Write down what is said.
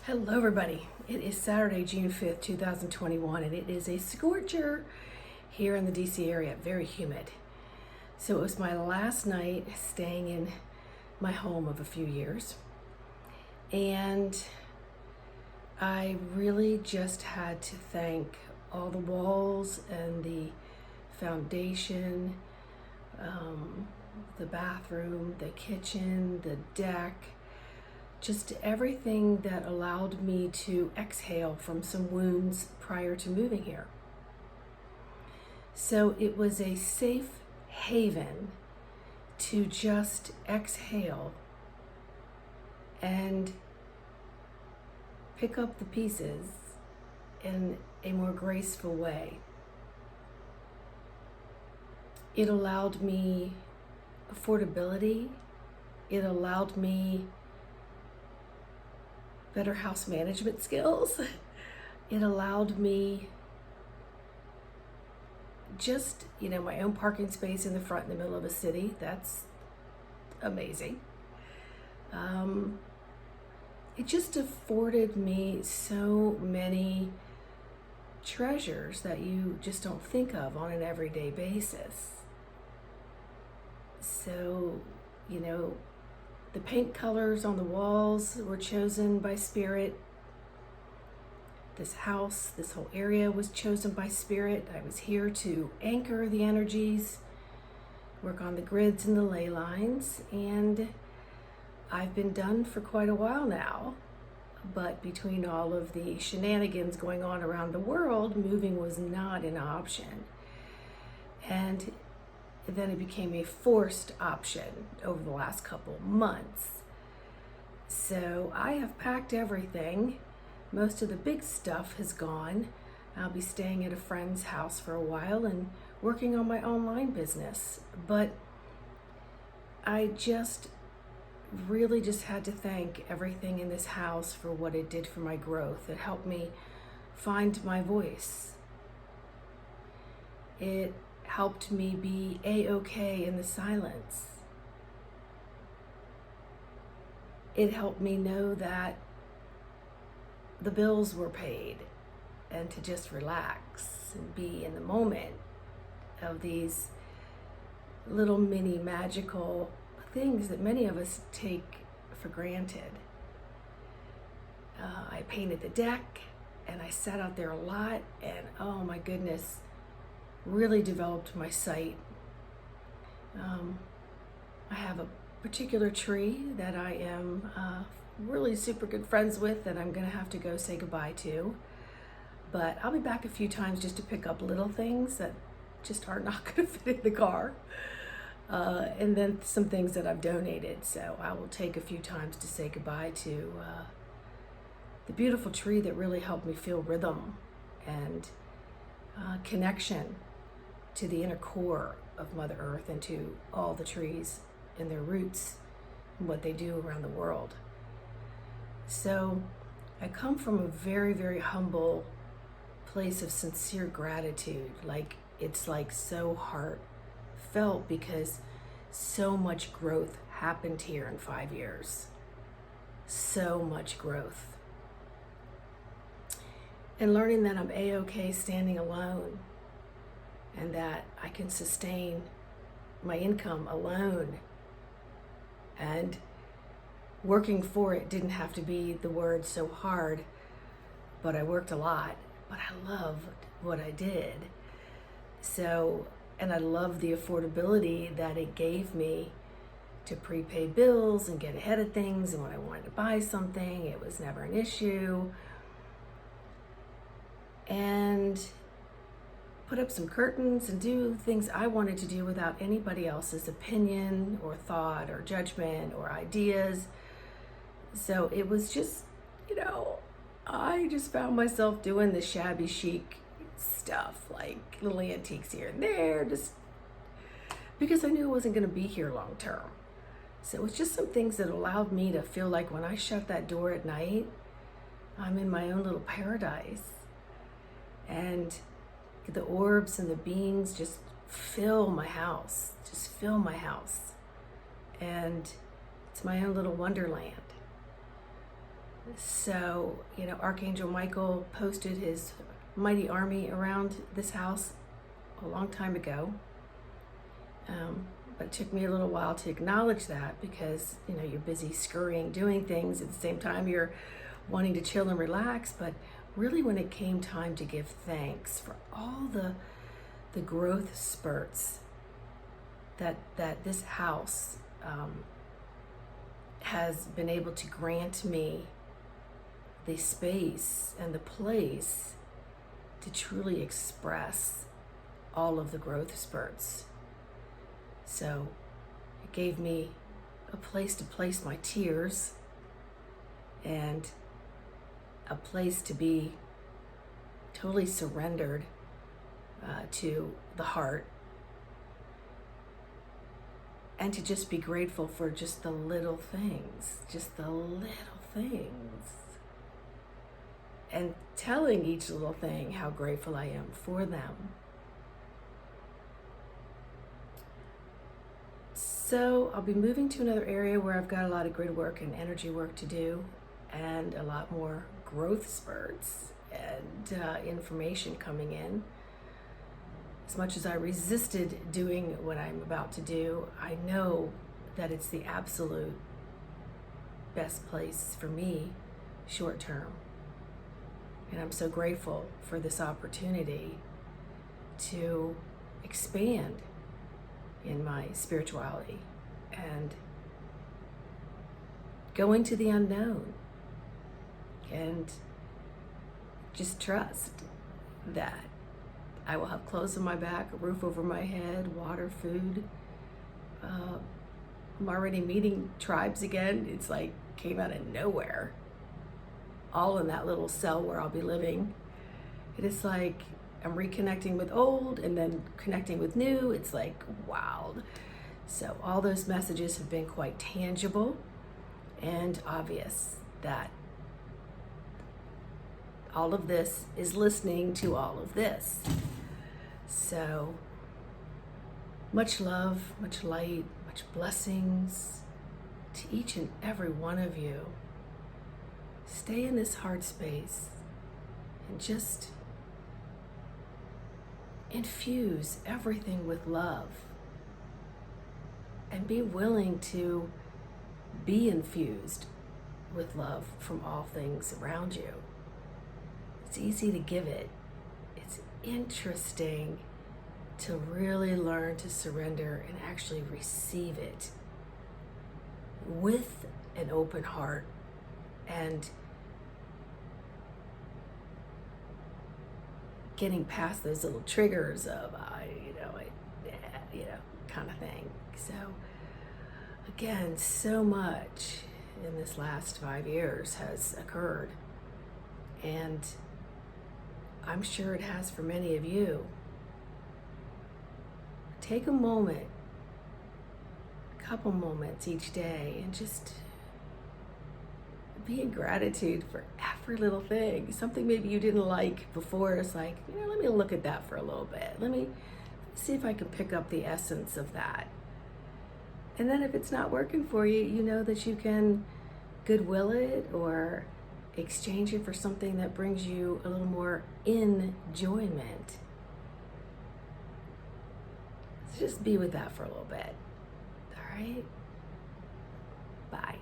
Hello, everybody. It is Saturday, June 5th, 2021, and it is a scorcher here in the DC area. Very humid. So it was my last night staying in my home of a few years, and I really just had to thank all the walls and the foundation, the bathroom, the kitchen, the deck, just everything that allowed me to exhale from some wounds prior to moving here. So it was a safe haven to just exhale and pick up the pieces in a more graceful way. It allowed me affordability. It allowed me better house management skills. It allowed me just, my own parking space in the front in the middle of a city. That's amazing. It just afforded me so many treasures that you just don't think of on an everyday basis. So, the paint colors on the walls were chosen by Spirit. This house, this whole area was chosen by Spirit. I was here to anchor the energies, work on the grids and the ley lines, and I've been done for quite a while now. But between all of the shenanigans going on around the world, moving was not an option. And then it became a forced option over the last couple months. So I have packed everything. Most of the big stuff has gone. I'll be staying at a friend's house for a while and working on my online business. But I really just had to thank everything in this house for what it did for my growth. It helped me find my voice. It helped me be A-okay in the silence. It helped me know that the bills were paid and to just relax and be in the moment of these little mini magical things that many of us take for granted. I painted the deck and I sat out there a lot, and oh my goodness, really developed my sight. I have a particular tree that I am really super good friends with that I'm gonna have to go say goodbye to. But I'll be back a few times just to pick up little things that just are not gonna fit in the car. And then some things that I've donated. So I will take a few times to say goodbye to the beautiful tree that really helped me feel rhythm and connection to the inner core of Mother Earth and to all the trees and their roots and what they do around the world. So I come from a very, very humble place of sincere gratitude. It's so heartfelt because so much growth happened here in 5 years. So much growth. And learning that I'm A-okay standing alone, and that I can sustain my income alone, and working for it didn't have to be the word so hard, but I worked a lot, but I loved what I did. So, and I love the affordability that it gave me to prepay bills and get ahead of things, and when I wanted to buy something, it was never an issue. And put up some curtains and do things I wanted to do without anybody else's opinion or thought or judgment or ideas. So it was just, I just found myself doing the shabby chic stuff, like little antiques here and there, just because I knew I wasn't going to be here long term. So it was just some things that allowed me to feel like when I shut that door at night, I'm in my own little paradise. And the orbs and the beings just fill my house, And it's my own little wonderland. So, Archangel Michael posted his mighty army around this house a long time ago. But it took me a little while to acknowledge that because, you're busy scurrying, doing things. At the same time, you're wanting to chill and relax. But really, when it came time to give thanks for all the growth spurts that this house has been able to grant me the space and the place to truly express all of the growth spurts. So it gave me a place to place my tears and a place to be totally surrendered to the heart, and to just be grateful for just the little things, and telling each little thing how grateful I am for them. So I'll be moving to another area where I've got a lot of grid work and energy work to do, and a lot more growth spurts and information coming in. As much as I resisted doing what I'm about to do, I know that it's the absolute best place for me short term. And I'm so grateful for this opportunity to expand in my spirituality and go into the unknown and just trust that I will have clothes on my back, a roof over my head, water, food. I'm already meeting tribes again. It's like came out of nowhere, all in that little cell where I'll be living. It is like I'm reconnecting with old and then connecting with new. It's like wild. So all those messages have been quite tangible and obvious that all of this is listening to all of this. So much love, much light, much blessings to each and every one of you. Stay in this heart space and just infuse everything with love and be willing to be infused with love from all things around you. It's easy to give it. It's interesting to really learn to surrender and actually receive it with an open heart and getting past those little triggers of, kind of thing. So again, so much in this last 5 years has occurred, and I'm sure it has for many of you. Take a moment, a couple moments each day, and just be in gratitude for every little thing. Something maybe you didn't like before, it's like, let me look at that for a little bit. Let me see if I can pick up the essence of that. And then if it's not working for you, you know that you can goodwill it or exchange it for something that brings you a little more enjoyment. So just be with that for a little bit. All right? Bye.